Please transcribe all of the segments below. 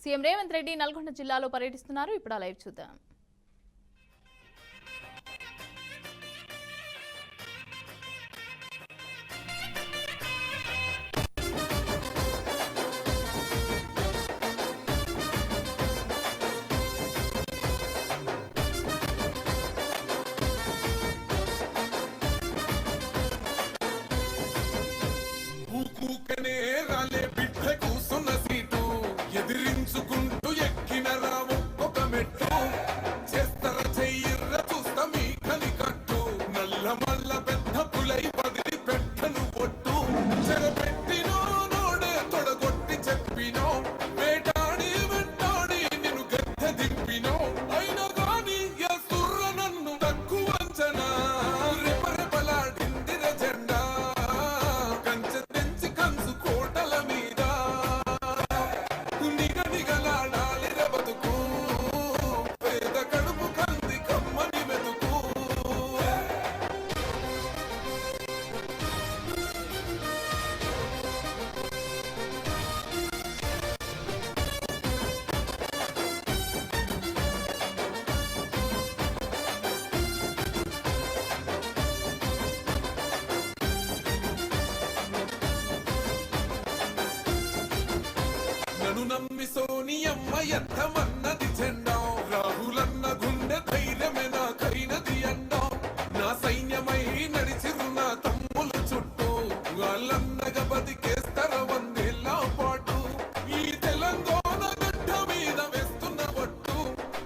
CM Revanth Reddy Nalgonda జిల్లాలో పర్యటిస్తున్నారు. ఇప్పుడు లైవ్ చూద్దాం. ఎదిరించుకుంటూ ఎక్కిన రావు ఒక మెట్టు చేస్తర చెయ్యిర్ర చూస్తా మీ కని కట్టు నల్ల మల్ల పెద్ద పులై పదిలి పెట్టను పొట్టు చెరపెట్టినో నోడే తొడగొట్టి చెప్పినో వేటాడి వెంటాడి నిన్ను గద్దె దింపినో అయినా గాని ఎసుర్ర నన్ను తక్కువ అంచనా రెపరెపలాడిందిర జెండా కంచె తెంచి కంచు కోటల మీద నన్ను నమ్మి సోనియమ్మ ఎత్తమన్నది జెండా రాహులన్న గుండె ధైర్యమే నాకైనది అండా నా సైన్యమై నడిచిరున్న తమ్ముల చుట్టూ వాళ్ళన్నగా బతికేస్తర వందేళ్ళ పాటు ఈ తెలంగాణ గడ్డ మీద వేస్తున్న పట్టు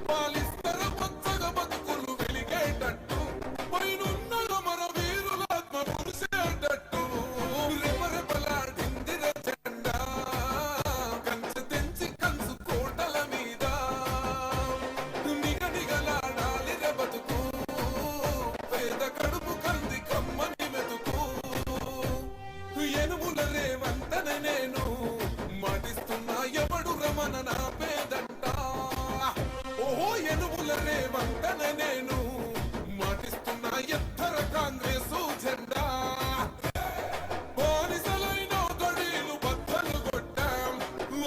పాలిస్తర పచ్చగా బతుకులు వెలిగేటట్టు పైనున్న మన వీరులాత్మ పురుషేటట్టు రెపరెపలాడిందిర జెండా కంచె తెంచి కంచు కోటల మీద నిగనిగలాడాలిర బతుకు పేద కడుపు కంది కమ్మని మెతుకు ఎనుముల రేవంతన నేను మాటిస్తున్నా ఎవడు రమణ నా పేదంట ఓహో ఎనుముల రేవంతన నేను మాటిస్తున్నా ఎత్తర కాంగ్రెస్ జెండా బానిసలైన గడీలు బద్దలు కొట్టాం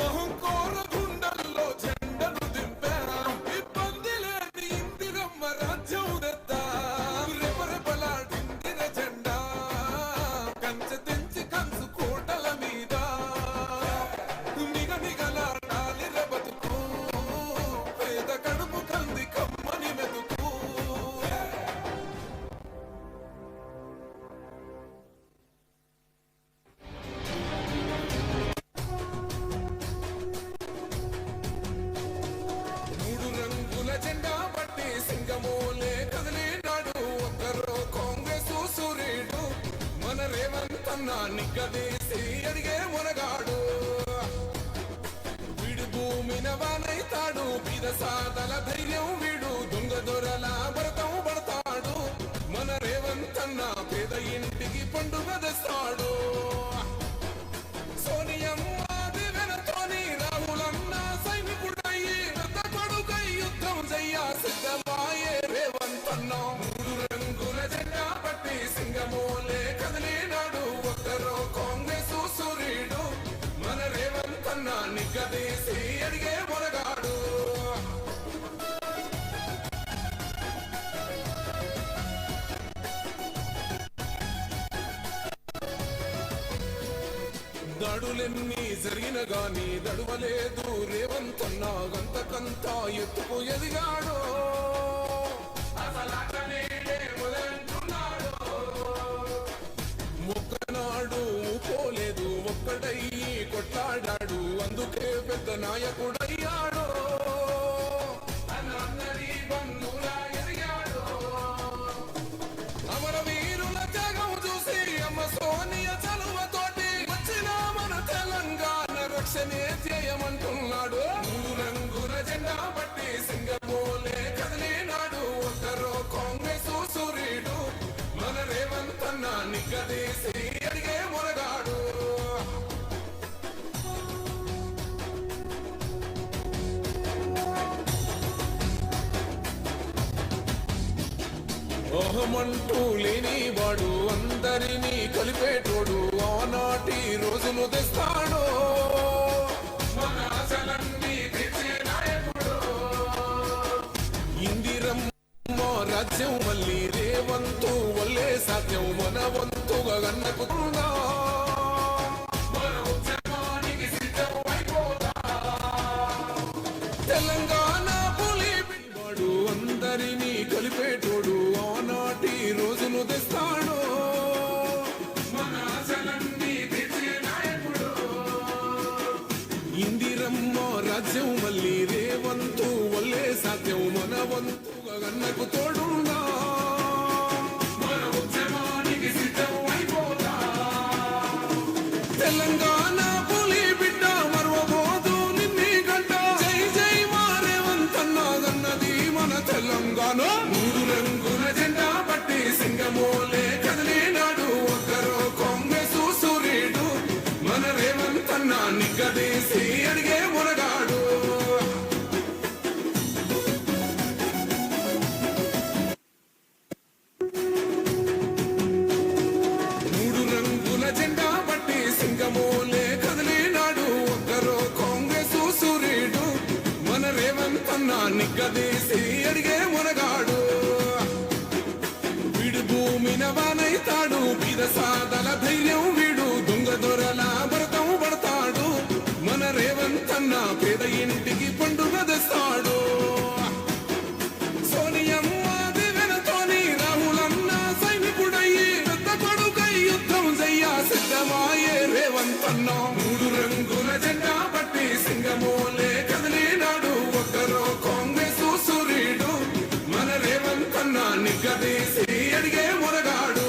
అహంకార గుండెల్లో జెండను దింపాం ఇబ్బంది లేని ఇందిరమ్మ రాజ్యం తెద్దాం రెపరెపలాడిందిర జెండా కంచె తెంచి కంచు కోటల మీద నిగనిగలాడాలిర బతుకు పేద కడుపు కంది కమ్మని మెతుకు మూడు రంగుల జెండా పట్టి సింగమోలే కదిలినాడు ఒక్కరో కాంగ్రెస్ సూర్యుడు మన రేవంత్ అన్న నిగ్గదీసి అడిగే మునగాడు వీడు భూమిన వానైతాడు బీద సాదల ధైర్యం వీడు దొంగ దొరల భరతం పడతాడు మన రేవంత్ అన్న పేద ఇంటికి పండుగ తెస్తాడు సోనియమ్మ దివెనతోని రాహులన్న సైనికుడయ్యి పెద్ద కొడుకై యుద్ధం చెయ్య సిద్ధమాయే రేవంత్ అన్న మూడు రంగుల జెండా పట్టి సింగమోలే కదిలినాడు ఒక్కరో కాంగ్రెస్ సూర్యుడు మన రేవంత్ అన్న నిగ్గదీసి అడిగే మొనగాడు దాడులెన్ని జరిగిన గాని దడువలేదు రేవంత్ అన్న గంతకంతా ఎత్తుకు ఎదిగాడు మొక్కనాడు పోలేదు ఒక్కడయ్యి కొట్లాడాడు అందుకే పెద్ద నాయకుడయ్యాడు అమర వీరుల త్యాగం చూసి అమ్మ సోనియ చలువతోటి వచ్చిన మన తెలంగాణ రక్షణే చేయమంటున్నాడు మూడు రంగుల జెండా పట్టి సింగమోలే కదిలినాడు ఒక్కరో కాంగ్రెస్ సూర్యుడు మన రేవంత్ అన్న నిగ్గదీసి అడిగే మునగాడు ఓహమంటూ లేని వాడు అందరినీ కలిపేటోడు ఆనాటి రోజులు తెస్తాడు మన ఆశలన్నీ రాజ్యం మళ్ళీ రేవంతు వల్లే సాధ్యం మన వంతుగా గన్నకుతుందా తెలంగాణ పులి వాడు అందరినీ కలిపేటోడు ఆనాటి రోజును తెస్తాడు మన ఆశలన్నీ తెచ్చే నాయకుడు ఇందిరమ్మ రాజ్యం మళ్ళీ రేవంతు వల్లే సాధ్యం మన వంతుగా గన్నకు తోడుందా మన ఉద్యమానికి సిద్ధం అయిపోతా తెలంగాణ పులి బిడ్డ మరవబోదు నిన్ని గంట జై జై మా రేవంతన్నా గన్నది మన తెలంగాణ మూడు రంగుల జెండా పట్టి సింగమోలే కదిలినాడు ఒక్కరో కాంగ్రెస్ సూర్యుడు మన రేవంతన్నా నిగ్గదీసి అడిగే మునగాడు మూడు రంగుల జెండా పట్టి సింగమోలే కదిలినాడు ఒక్కరో కాంగ్రెస్ సూర్యుడు మన రేవంతన్నా నిగ్గదీసి అడిగే మునగాడు వీడు భూమిన వానైతాడు బీద సాదల ధైర్యం వీడు దొంగ దొరల భరతం పడతాడు మన రేవంతన్నా పేద ఇంటికి పండుగ తెస్తాడు సోనియమ్మ దివెనతోని రాహులన్న సైనికుడయ్యి పెద్ద కొడుకై యుద్ధం చెయ్య సిద్ధమాయే రేవంతన్నా మూడు రంగుల జెండా పట్టి సింగమోలే కదిలినాడు ఒక్కరో కాంగ్రెస్ సూర్యుడు మన రేవంతన్నా నిగ్గదీసి అడిగే మునగాడు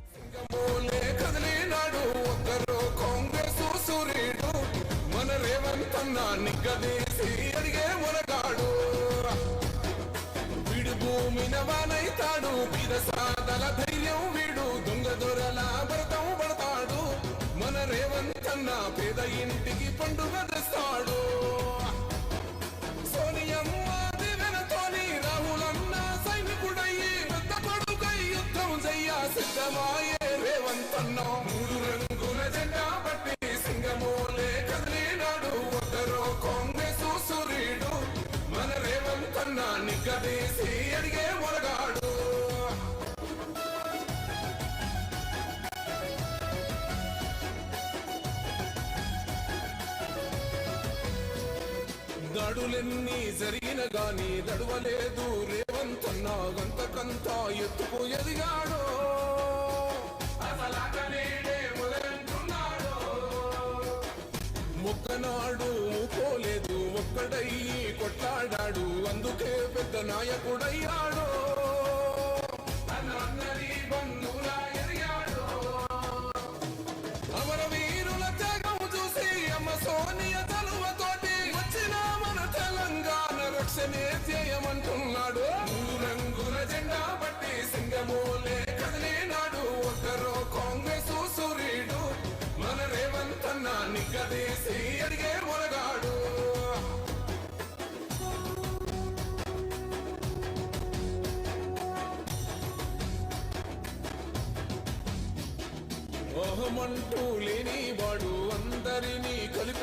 సింగమోలే కదిలినాడు ఒక్కరో కాంగ్రెస్ సూర్యుడు మన రేవంతన్నా నిగ్గదీసి అడిగే మునగాడు వీడు భూమిన వానైతాడు బీద సాదల ధైర్యం వీడు దొంగ దొరల భరతం పడతాడు మన రేవంతన్నా పేద ఇంటికి పండుగ తెస్తాడు సోనియమ్మ దివెనతోని రాహులన్న సైనికుడయ్యి పెద్ద కొడుకై యుద్ధం చెయ్య సిద్ధమాయే రేవంతన్నా మూడు రంగుల జెండా పట్టి సింగమోలే కదిలినాడు ఒక్కరో కాంగ్రెస్ సూర్యుడు మన రేవంతన్నా నిగ్గదీసి అడిగే మునగాడు దాడులెన్ని జరిగిన గాని నడవలేదు రేవంతన్నా గంతకంత ఎత్తుకు ఎదిగాడు మొక్కనాడు పోలేదు ఒక్కడయ్యి కొట్లాడాడు అందుకే పెద్ద నాయకుడయ్యాడు అమరవీరుల త్యాగం చూసి అమ్మ సోనియ తలువతోటి వచ్చిన మన తెలంగాణ రక్షణే చేయమంటున్నాడు మూడు రంగుల జెండా పట్టి సింగమోలే కదిలినాడు ఒక్కరో కాంగ్రెస్ సూర్యుడు మన రేవంతన్నా నిగ్గదీసి అడిగే మునగాడు ఓహమంటూ లేని వాడు అందరినీ కలిపి